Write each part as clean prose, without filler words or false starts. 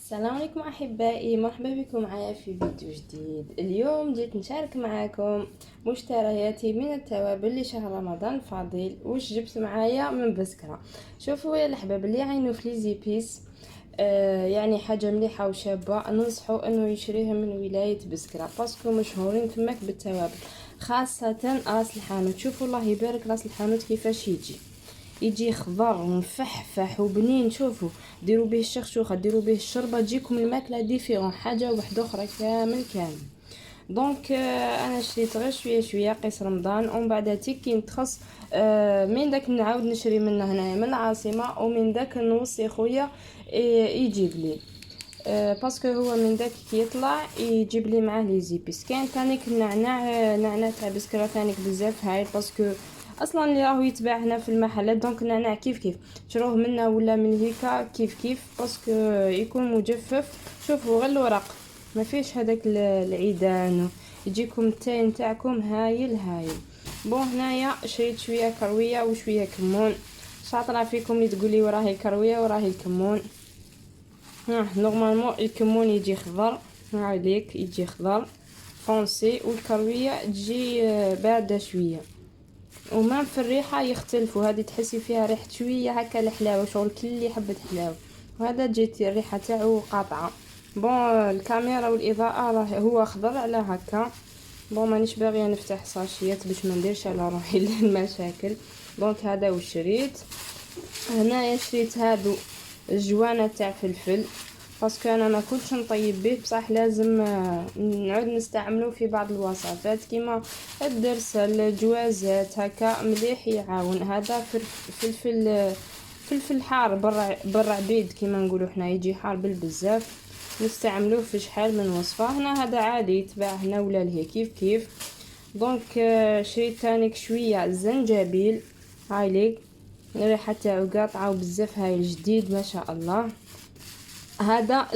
السلام عليكم احبائي، مرحبا بكم معايا في فيديو جديد. اليوم جيت نشارك معاكم مشترياتي من التوابل لشهر رمضان الفضيل. وش جبت معايا من بسكرة؟ شوفوا يا الحباب اللي عينوا في ليزيبيس يعني حاجه مليحه وشابه، ننصحوا انه يشريها من ولايه بسكرة باسكو مشهورين تماك بالتوابل، خاصه راس الحانوت. شوفوا الله يبارك راس الحانوت كيفاش يجي خضر ومفحفح وبنين. شوفوا ديروا به الشخشوخه، ديروا به الشربه، تجيكم الماكله ديفيرون، حاجه واحده اخرى كامل. دونك انا شريت غير شويه شويه قيس رمضان، ومن بعد كي نتخص من داك نعاود نشري منه هنايا من العاصمه، ومن داك نوصي خويا يجيب لي باسكو هو من داك كي يطلع يجيب لي معاه لي زيبيس. كاين تانيك نعناع تاع بسكرة تانيك بزاف هايل، باسكو اصلا اللي راهو يتباع هنا في المحلات. دونك النعناع كيف تشروه منا ولا من هيكا كيف باسكو يكون مجفف. شوفوا غير الورق ما فيش هذاك العيدان، يجيكم التاي نتاعكم هايل. بون هنايا شريت شويه كرويه وشويه كمون. شاطره فيكم اللي تقولي وراهي كرويه وراهي الكمون. نورمالمون الكمون يجي خضر، عليك يجي خضر فرونسي، والكرويه تجي بارده شويه. وما في الريحه يختلفوا، هذه تحسي فيها ريحه شويه هكا الحلاوه، شغل كل اللي حبت حلاوه، وهذا جيت الريحه تاعو قاطعه. بون الكاميرا والاضاءه راه هو خضر على هكا. بون مانيش باغيه نفتح ساشيات باش ما نديرش على روحي المشاكل. دونك هذا وشريت. هنايا شريت هادو الجوانه تاع فلفل، باسكو انا ما كنتش نطيب به، بصح لازم نعود نستعملو في بعض الوصفات كيما الدرس الجوازات هكا مليح يعاون. هذا فلفل حار بالرعبيد كيما نقولوا حنا، يجي حار بالبزاف، نستعملوه في شحال من وصفه. هنا هذا عادي يتباع هنا ولا لهي كيف. دونك شريت تانيك شويه زنجبيل هايليك، الريحه تاعو قاطعه وبزاف هايل جديد ما شاء الله. هذا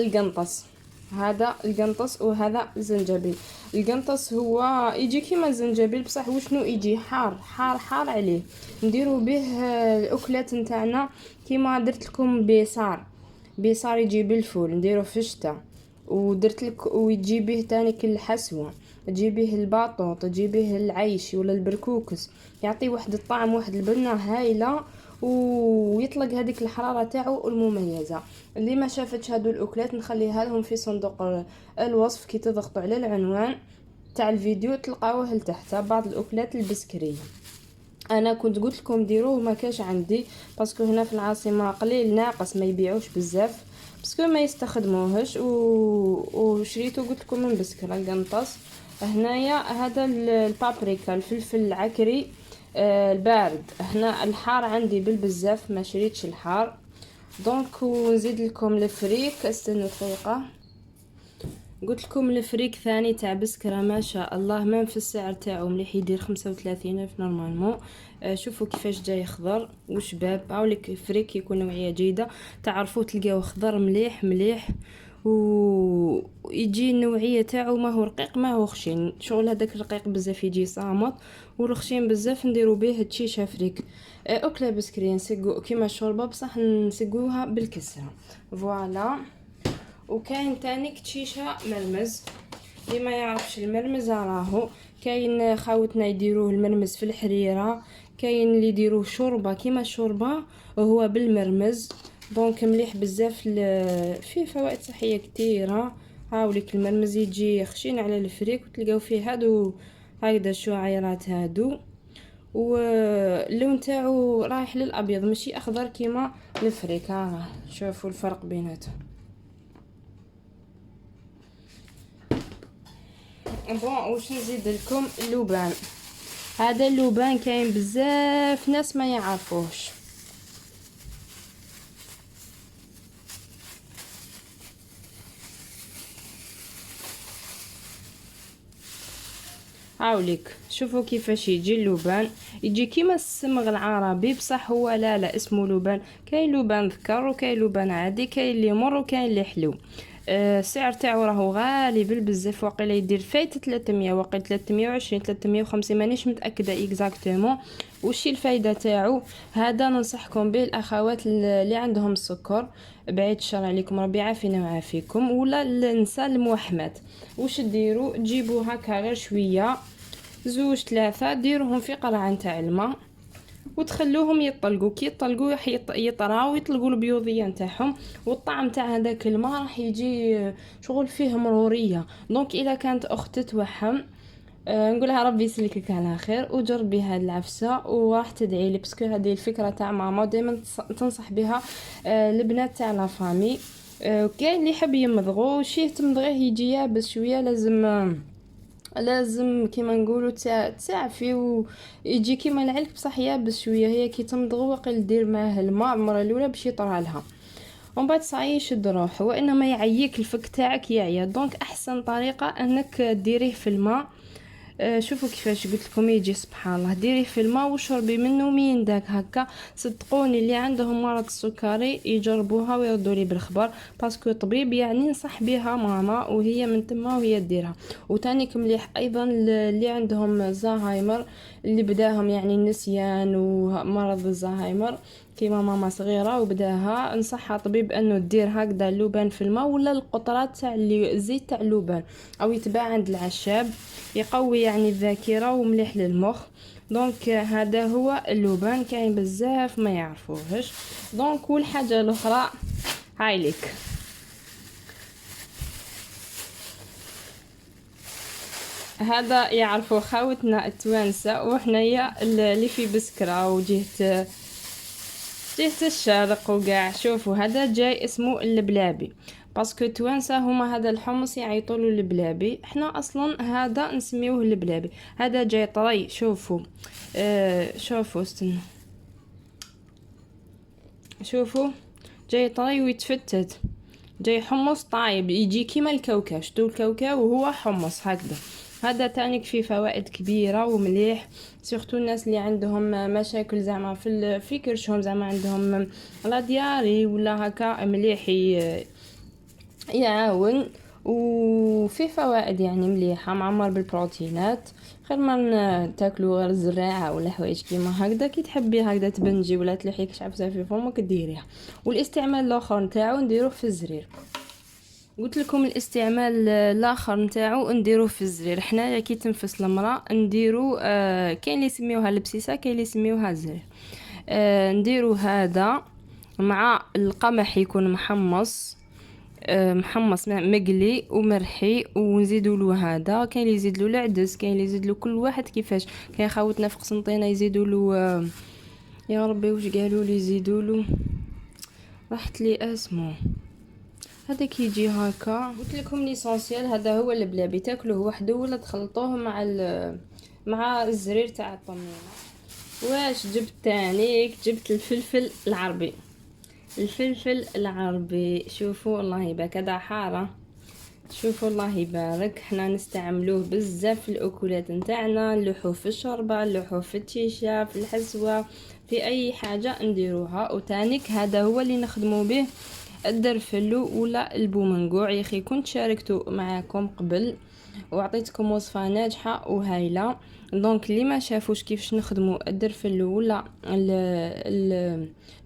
القنطس وهذا الزنجبيل. القنطس هو يجي كيما الزنجبيل بصح وشنو يجي حار عليه. نديروا به الاكلات نتاعنا كيما درت لكم بيصار يجي بالفول نديروا في الشتاء، ودرت لك ويجي به تانيك الحسوه، تجي به الباطوط، تجي به العيش ولا البركوكس، يعطي واحد الطعم واحد البنه هايله، ويطلق هذيك الحراره تاعو المميزه. اللي ما شافتش هادو الاكلات نخليها لهم في صندوق الوصف، كي تضغطوا على العنوان تاع الفيديو تلقاوه لتحت بعض الاكلات البسكريه. انا كنت قلت لكم ديروه ما كاش عندي، باسكو هنا في العاصمه قليل ناقص ما يبيعوش بزاف، باسكو ما يستخدموهش وشريته قلت لكم من بسكرة القنطس. هنايا هذا البابريكا الفلفل العكري البارد. هنا الحار عندي بالبزاف ما شريتش الحار. دونك ونزيد لكم الفريك، استنوا دقيقه. قلت لكم الفريك ثاني تاع بسكرة ما شاء الله، ما في السعر تاعو مليح، يدير 35 الف نورمالمون. شوفوا كيفاش جاي خضر وشباب. هاوليك فريك يكون نوعيه جيده، تعرفوا تلقاو خضر مليح ويجي النوعيه تاعو ما هو رقيق ما هو خشين. شغل هذاك الرقيق بزاف يجي صامت، والخشين بزاف نديروا به تشيشه فريك. اكله بسكريه نسقو كيما الشوربه بصح نسقوها بالكسره فوالا. وكاين تانيك تشيشه مرمز، اللي ما يعرفش المرمز راهو كاين خاوتنا يديروه المرمز في الحريره، كاين اللي يديروه شوربه كيما الشوربه وهو بالمرمز. دونك مليح بزاف، فيه فوائد صحيه كثيره. هاوليك المرمز يجي خشين على الفريك، وتلقاو فيه هادو هكذا الشعيرات هادو، واللون تاعو رايح للابيض ماشي اخضر كيما الفريك. شوفوا الفرق بيناتهم. بون واش نزيد لكم؟ اللوبان. هذا اللوبان كاين بزاف ناس ما يعرفوهش. هاوليك شوفوا كيفاش يجي اللوبان، يجي كيما السمغ العربي بصح هو لا اسمه لوبان. كاين لوبان ذكر وكاين لوبان عادي، كاين اللي مر وكاين اللي حلو. السعر تاعو راهو غالي بزاف، واقيلا يدير فايت 300 واقيلا 320 350 مانيش متاكده اكزاكتومون وشي الفايده تاعو. هذا ننصحكم به الاخوات اللي عندهم السكر، بعيد الشر عليكم ربي يعافينا ويعافيكم، ولا النساء الموحمات. واش ديروا؟ تجيبوا هكا غير شويه، 2 3 ديروهم في قرعه نتاع الماء وتخلوهم يطلقوا. كي يطلقوا راح يطراو ويطلقوا البيوضيه نتاعهم، والطعم تاع هذاك الماء راح يجي شغل فيه مروريه. دونك اذا كانت اخت تتوحم، نقولها ربي يسلكك على خير وجربي هاد العفسه وراح تدعي لي، باسكو هذه الفكره تاع ماما دائما تنصح بها البنات تاع لا فامي. كاين اللي يحب يمضغو شي تمضغيه يجي يابس شويه، لازم كيما نقولوا تعفي ويجي كيما العلك بصح يابس شويه. هي كي تمضغ وقيل دير معاه الماء المره الاولى باش يطرى لها، ومن بعد صاي يشد روحه، وانما يعييك الفك تاعك يعيا. دونك احسن طريقه انك ديريه في الماء. شوفوا كيفاش قلت لكم يجي سبحان الله، ديريه في الماء وشربي منه مين داك هكا. صدقوني اللي عندهم مرض السكري يجربوها ويردوا لي بالخبر، باسكو طبيب يعني نصح بها ماما وهي من تما وهي ديرها. وتانيك مليح ايضا اللي عندهم زهايمر، اللي بداهم يعني النسيان ومرض الزهايمر كيما ماما صغيره وبداها، نصحها طبيب انه دير هكذا اللبان في الماء ولا القطرات تاع الزيت تاع اللبان، او يتباع عند العشاب يقوي يعني الذاكره ومليح للمخ. دونك هذا هو اللبان، كاين بزاف ما يعرفوهش. دونك والحاجه الاخرى هاي ليك، هذا يعرفوا خاوتنا التوانسه وحنايا اللي في بسكره وجهه الشرق وقاع. شوفوا هذا جاي اسمه اللبلابي، باسكو توانسه هما هذا الحمص يعيطوا له اللبلابي، احنا اصلا هذا نسميوه اللبلابي. هذا جاي طري، شوفوا شوفوا استنى، شوفوا جاي طري ويتفتت، جاي حمص طايب يجي كيما الكاوكاو. شتو الكاوكاو وهو حمص هكذا. هذا تانيك فيه فوائد كبيره ومليح، سورتو الناس اللي عندهم مشاكل زعما في كرشهم، زعما عندهم لا دياري ولا هكا، مليح يعاون وفي فوائد يعني مليحه، معمر بالبروتينات. خير ما تاكلوا غير الزراعه ولا حوايج كيما هكذا. كي تحبي هكذا تبنجي ولا تلحيك شعبسه في فمك ديريها. والاستعمال الاخر نتاعو نديروه في الزرير، قلت لكم الاستعمال الاخر نتاعو نديروه في الزرير. حنايا كي تنفس المراه نديرو كاين اللي يسميوها البسيسه، كاين اللي يسميوها الزرير. نديرو هذا مع القمح يكون محمص مقلي ومرحي، ونزيدوا له هذا. كاين اللي يزيد له العدس، كاين اللي يزيد له كل واحد كيفاش. كاين خاوتنا في قسنطينه يزيدوا له يا ربي واش قالوا لي يزيدوا له، راحت لي اسمه هذا كيجي هكا. قلت لكم ليسونسيال هذا هو اللبلابي، تاكلوه وحده ولا تخلطوه مع الزرير تاع الطمينه. واش جبت تانيك؟ جبت الفلفل العربي. الفلفل العربي شوفوا الله يبارك، هذا حاره، شوفوا الله يبارك. حنا نستعملوه بزاف في الاكلات نتاعنا، نلوحوه في الشوربه، نلوحوه في التيشه، في الحسوه، في اي حاجه نديروها. وتانيك هذا هو اللي نخدموا به الدرفلو ولا البومنقوع. يا اخي كنت شاركته معاكم قبل وعطيتكم وصفه ناجحه وهايله. دونك اللي ما شافوش كيفاش نخدموا الدرفلو ولا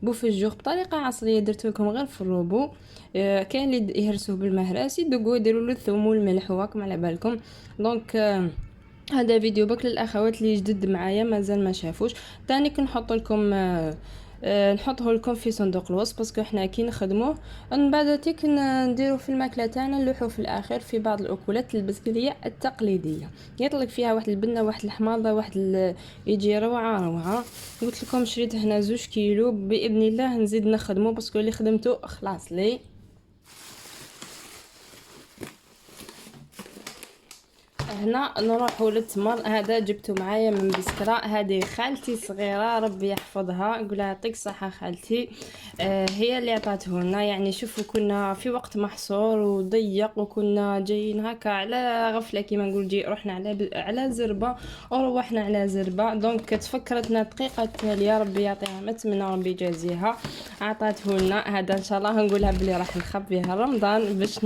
البوفجوغ بطريقه عصريه درت لكم غير في الروبو. كاين اللي يهرسوه بالمهراس، يدقوا يديروا له الثوم والملح وراكم على بالكم. دونك هذا فيديو بك للاخوات اللي جدد معايا مازال ما شافوش. تاني كنحط لكم نحطه لكم في صندوق الوصف، باسكو حنا كي نخدموه من بعد تيك نديرو في الماكله تاعنا، نلوحو في الاخر في بعض الاكلات البسكليه التقليديه يطلق فيها واحد البنه، واحد الحماضه، يجي روعه. قلت لكم شريت هنا 2 كيلو، باذن الله نزيد نخدمه باسكو اللي خدمته خلاص لي. هنا نروحوا للتمر. هذا جبته معايا من بسكرة، هذه خالتي صغيره ربي يحفظها، نقولها يعطيك الصحه خالتي. هي اللي عطاته لنا. يعني شوفوا كنا في وقت محصور وضيق وكنا جايين هكا على غفله كيما نقول، جي رحنا على زربه وروحنا على زربه. دونك تفكرتنا دقيقه التاليه، ربي يعطيها ما تمنى ربي يجازيها، عطاته لنا. هذا ان شاء الله نقولها بلي راح نخبيها رمضان باش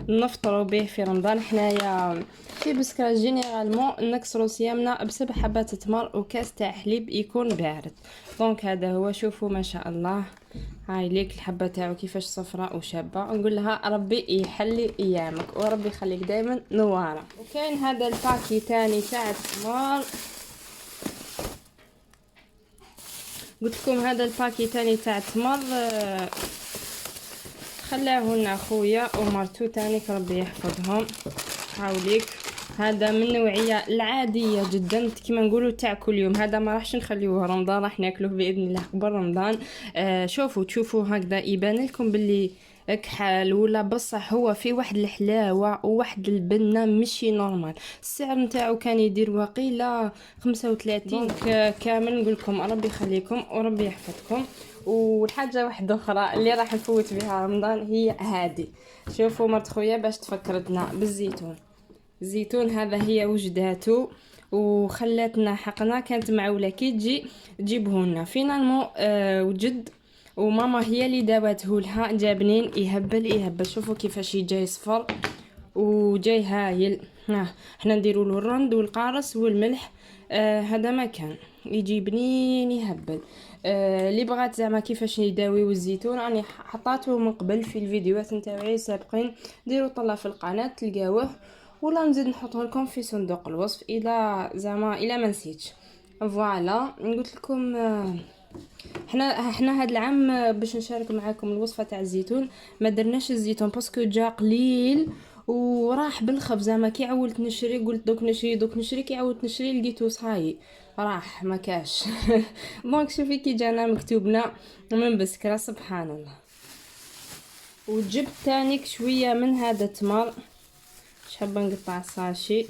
نفطروا به في رمضان. حنايا في بسكرة جينيرالمون نكسروا صيامنا ب7 حبات تمر وكاس تاع حليب يكون بارد. دونك هذا هو. شوفوا ما شاء الله، هاي ليك الحبه تاعو كيفاش صفراء وشابه. نقول لها ربي يحلي ايامك وربي يخليك دائما نواره. وكاين هذا الباكي تاني تاع التمر، قلت لكم هذا الباكي تاني تاع التمر خلاه لنا خويا ومرتو تاني ربي يحفظهم. حاوليك هذا من النوعيه العاديه جدا كيما نقولوا تاع كل يوم. هذا ما راحش نخليوه رمضان، راح ناكلوه باذن الله قبل رمضان. شوفوا هكذا يبان لكم باللي كحال ولا، بصح هو في واحد الحلاوه وواحد البنه مشي نورمال. السعر نتاعو كان يدير وقيله 35. كامل نقول لكم ربي يخليكم وربي يحفظكم. والحاجه واحده اخرى اللي راح نفوت بها رمضان هي هذه. شوفوا مرت خويا باش تفكرتنا بالزيتون. الزيتون هذا هي وجداته وخلاتنا حقنا، كانت معوله كي تجي تجيبه فينالمون وجد وماما هي اللي داوته لها. جابنين يهبل. شوفوا كيفاش جاي صفر وجاي هايل. احنا نديروا له الرند والقارص والملح. هذا ما كان يجي بنين يهبل. اللي بغات زعما كيفاش يداويو الزيتون راني حطاته من قبل في الفيديوهات نتاعي السابقين، ديروا طلع في القناه تلقاوه، ولا نزيد نحطه لكم في صندوق الوصف اذا زعما ما نسيتش. فوالا قلت لكم احنا هاد العام باش نشارك معاكم الوصفه تاع الزيتون ما درناش الزيتون باسكو جا قليل وراح بالخبز. زعما كي عولت نشري قلت دوك نشري كي عولت نشري لقيتو صاي راح ما كاش. دونك شوفي كي جانا مكتوبنا من بسكره سبحان الله. وجبت تانيك شويه من هذا التمر، حابه نقطع ساشي.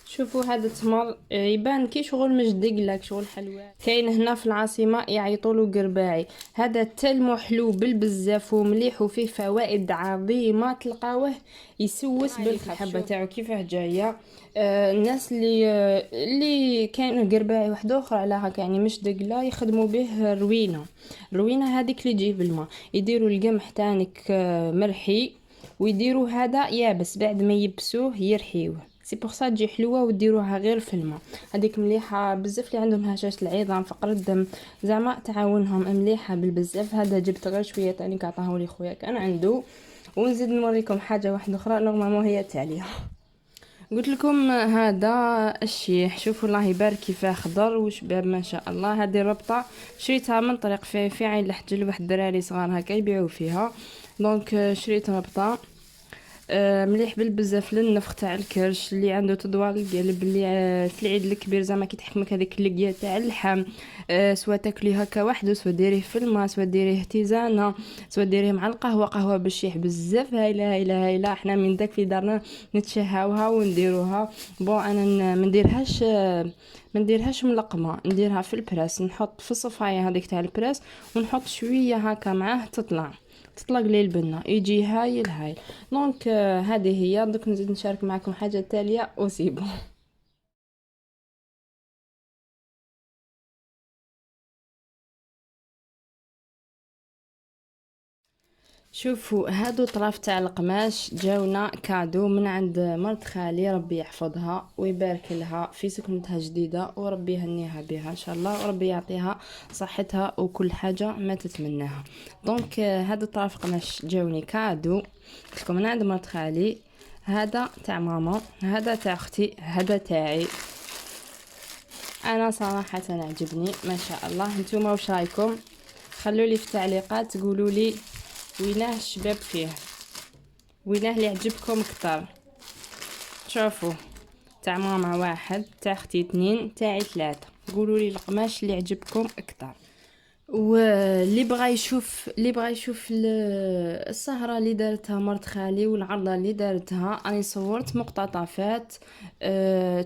شوفوا هذا التمر يبان كي شغل مجدق لك شغل حلوه. كاين هنا في العاصمه يعيطولو قرباعي. هذا التل محلو بالبزاف ومليح وفيه فوائد عظيمه، تلقاوه يسوس بالحبه تاعو كيفاه جايه. الناس اللي كاين قرباعي واحد اخر على هكا يعني مش دقله يخدموا به الروينه هذيك اللي تجيب الماء، يديروا القمح تانيك مرحي ويديروا هذا يابس بعد ما يبسوه يرحيوه. سي بور سا تجي حلوه وديروها غير في الماء. هذيك مليحه بزاف اللي عندهم هشاشه العظام فقر الدم زعما تعاونهم مليحه بالبزاف. هذا جبت غير شويه تاني عطاه لي خويا كان عنده. ونزيد نوريكم حاجه واحده اخرى نورمالمون هي تاليه. قلت لكم هذا الشيح، شوفوا الله يبارك كيفاه خضر وشباب ما شاء الله. هذه الربطه شريتها من طريق في عين لحجل، واحد الدراري صغار هكا يبيعوا فيها. دونك شريت ربطه مليح بالبزاف للنفخ تاع الكرش اللي عنده تدوار القلب، اللي في العيد الكبير زعما كي تحكمك هذيك اللقيه تاع اللحم. سوا تاكليه هكا وحده، سوا ديريه في الماء، سوا ديريه تيزانه، سوا ديريه مع قهوه بالشيح بزاف هايله. احنا من داك في دارنا نتشهاوها ونديروها. بون انا ما نديرهاش ملقمه، نديرها في البراس، نحط في الصفايه هذيك تاع البراس ونحط شويه هكا معاه تطلق لي البنه يجي هايل. دونك هذه هي. دوك نزيد نشارك معكم حاجه تاليه وسيبو. شوفوا هادو طراف تاع القماش جاونا كادو من عند مرت خالي، ربي يحفظها ويبارك لها في سكنتها جديده وربي يهنيها بها ان شاء الله وربي يعطيها صحتها وكل حاجه ما تتمناها. دونك هادو طراف قماش جاوني كادو لكم من عند مرت خالي. هذا تاع ماما، هذا تاع اختي، هذا تاعي. انا صراحه عجبني ما شاء الله. نتوما واش رايكم؟ خلوا لي في التعليقات تقولوا لي ويناه الشباب فيه، ويناه اللي عجبكم اكثر. شوفوا تاع ماما 1، تاع اختي 2، تاعي 3. قولوا لي القماش اللي عجبكم اكثر. واللي بغى يشوف السهرة اللي دارتها مرت خالي والعرضة اللي دارتها، أنا صورت مقتطفات.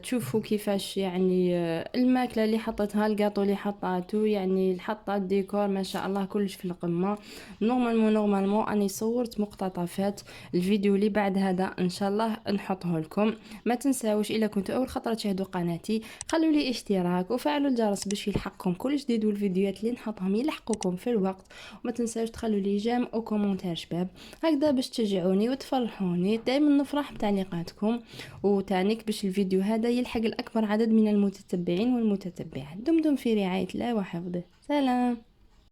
تشوفوا كيفاش يعني الماكلة اللي حطتها، القاطو اللي حطاتو، يعني حطات ديكور ما شاء الله كلش في القمة. نورمالمون أنا صورت مقتطفات. الفيديو اللي بعد هذا إن شاء الله نحطه لكم. ما تنساوش إلا كنتوا أول خطرة تشاهدوا قناتي خلوا لي اشتراك وفعلوا الجرس باش يلحقكم كل جديد، والفيديوهات اللي نحطهم يلحقوكم في الوقت. وما تنساوش تخلوا لي جيم او كومونتير شباب، هكذا باش تشجعوني وتفرحوني. دائما نفرح بتعليقاتكم وتعنيك باش الفيديو هذا يلحق الاكبر عدد من المتتبعين والمتتبعات. دمتم في رعاية الله وحفظه. سلام.